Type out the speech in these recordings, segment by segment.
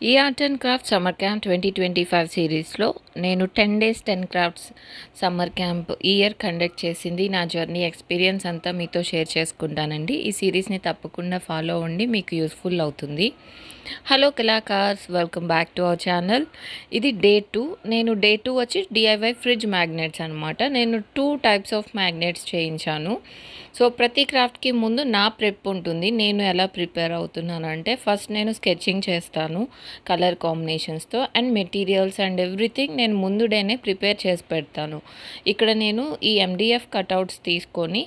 ఈ art and craft summer camp 2025 సిరీస్లో నేను 10 డేస్ 10 క్రాఫ్ట్స్ సమ్మర్ క్యాంప్ ఈ ఇయర్ కండక్ట్ చేసింది నా జర్నీ ఎక్స్పీరియన్స్ అంతా మీతో షేర్ చేసుకుంటానండి. ఈ సిరీస్ని తప్పకుండా ఫాలో అవ్వండి, మీకు యూస్ఫుల్ అవుతుంది. హలో కళాకార్స్, welcome back to our channel. ఇది డే 2. నేను డే 2 వచ్చి డిఐవై ఫ్రిడ్జ్ మ్యాగ్నెట్స్ అనమాట. నేను 2 టైప్స్ ఆఫ్ మ్యాగ్నెట్స్ చేయించాను. సో ప్రతి క్రాఫ్ట్కి ముందు నా ప్రెప్ ఉంటుంది. నేను ఎలా ప్రిపేర్ అవుతున్నాను అంటే, ఫస్ట్ నేను స్కెచింగ్ చేస్తాను కలర్ కాంబినేషన్స్తో, అండ్ మెటీరియల్స్ అండ్ ఎవ్రీథింగ్ నేను ముందు డేనే ప్రిపేర్ చేసి పెడతాను. ఇక్కడ నేను ఈ ఎండిఎఫ్ కట్అవుట్స్ తీసుకొని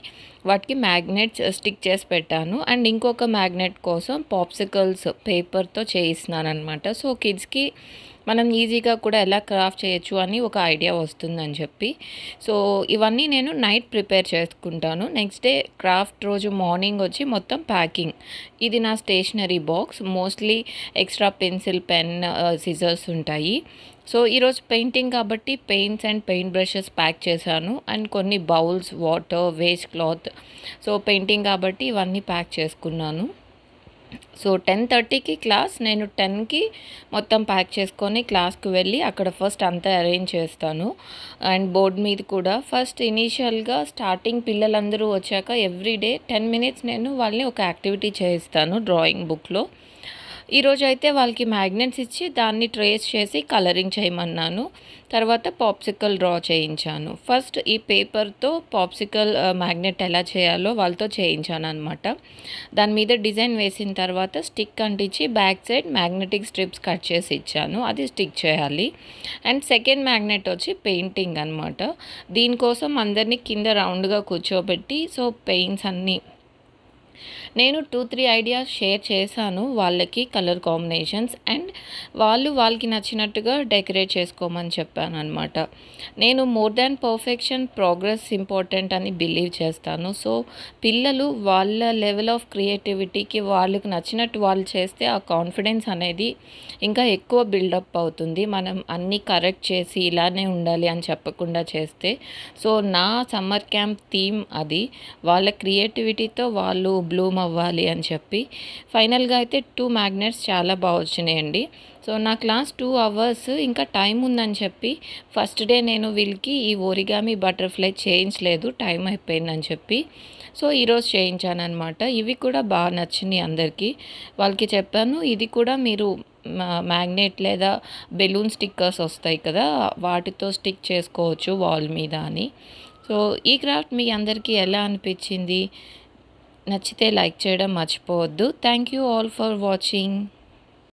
వాటికి మ్యాగ్నెట్స్ స్టిక్ చేసి పెట్టాను. అండ్ ఇంకొక మ్యాగ్నెట్ కోసం పాప్సికల్స్ పేపర్తో చేయిస్తున్నాను అనమాట. సో కిడ్స్కి మనం ఈజీగా కూడా ఎలా క్రాఫ్ట్ చేయొచ్చు అని ఒక ఐడియా వస్తుందని చెప్పి, సో ఇవన్నీ నేను నైట్ ప్రిపేర్ చేసుకుంటాను. నెక్స్ట్ డే క్రాఫ్ట్ రోజు మార్నింగ్ వచ్చి మొత్తం ప్యాకింగ్. ఇది నా stationery box. Mostly extra pencil, pen, scissors ఉంటాయి. సో ఈరోజు పెయింటింగ్ కాబట్టి paints and paint brushes pack చేశాను, అండ్ కొన్ని bowls, water, waste cloth. So painting కాబట్టి ఇవన్నీ ప్యాక్ చేసుకున్నాను. సో 10:30కి క్లాస్. నేను 10కి మొత్తం ప్యాక్ చేసుకొని క్లాస్కి వెళ్ళి అక్కడ ఫస్ట్ అంతా అరేంజ్ చేస్తాను. అండ్ బోర్డ్ మీద కూడా ఫస్ట్ ఇనీషియల్గా స్టార్టింగ్ పిల్లలందరూ వచ్చాక ఎవ్రీడే 10 మినిట్స్ నేను వాళ్ళని ఒక యాక్టివిటీ చేయిస్తాను డ్రాయింగ్ బుక్లో. ఈరోజు అయితే వాళ్ళకి మ్యాగ్నెట్స్ ఇచ్చి దాన్ని ట్రేస్ చేసి కలరింగ్ చేయమన్నాను. తర్వాత పాప్సికల్ డ్రా చేయించాను. ఫస్ట్ ఈ పేపర్తో పాప్సికల్ మ్యాగ్నెట్ ఎలా చేయాలో వాళ్ళతో చేయించాను అనమాట. దాని మీద డిజైన్ వేసిన తర్వాత స్టిక్ అంటించి back side magnetic strips cut చేసి ఇచ్చాను. అది స్టిక్ చేయాలి. అండ్ సెకండ్ మ్యాగ్నెట్ వచ్చి పెయింటింగ్ అనమాట. దీనికోసం అందరినీ కింద రౌండ్గా కూర్చోబెట్టి, సో పెయింట్స్ అన్నీ నేను 2-3 ఐడియాస్ షేర్ చేశాను వాళ్ళకి, కలర్ కాంబినేషన్స్, అండ్ వాళ్ళకి నచ్చినట్టుగా డెకరేట్ చేసుకోమని చెప్పాను అనమాట. నేను more than perfection, progress important అని బిలీవ్ చేస్తాను. సో పిల్లలు వాళ్ళ లెవెల్ ఆఫ్ క్రియేటివిటీకి వాళ్ళకి నచ్చినట్టు వాళ్ళు చేస్తే ఆ కాన్ఫిడెన్స్ అనేది ఇంకా ఎక్కువ బిల్డప్ అవుతుంది. మనం అన్నీ కరెక్ట్ చేసి ఇలానే ఉండాలి అని చెప్పకుండా చేస్తే. సో నా సమ్మర్ క్యాంప్ థీమ్ అది. వాళ్ళ క్రియేటివిటీతో వాళ్ళు బ్లూమ్ అవ్వాలి అని చెప్పి. ఫైనల్గా అయితే 2 మ్యాగ్నెట్స్ చాలా బాగా వచ్చినాయండి. సో నా క్లాస్ 2 అవర్స్ ఇంకా టైం ఉందని చెప్పి ఫస్ట్ డే నేను వీళ్ళకి ఈ ఓరిగామి బటర్ఫ్లై చేయించలేదు, టైం అయిపోయిందని చెప్పి. సో ఈరోజు చేయించాను అనమాట. ఇవి కూడా బాగా నచ్చినాయి అందరికీ. వాళ్ళకి చెప్పాను, ఇది కూడా మీరు మ్యాగ్నెట్ లేదా బెలూన్ స్టిక్కర్స్ వస్తాయి కదా, వాటితో స్టిక్ చేసుకోవచ్చు వాల్ మీద అని. సో ఈ క్రాఫ్ట్ మీ అందరికీ ఎలా అనిపించింది? నచ్చితే లైక్ చేయడం మర్చిపోవద్దు. Thank you all for watching.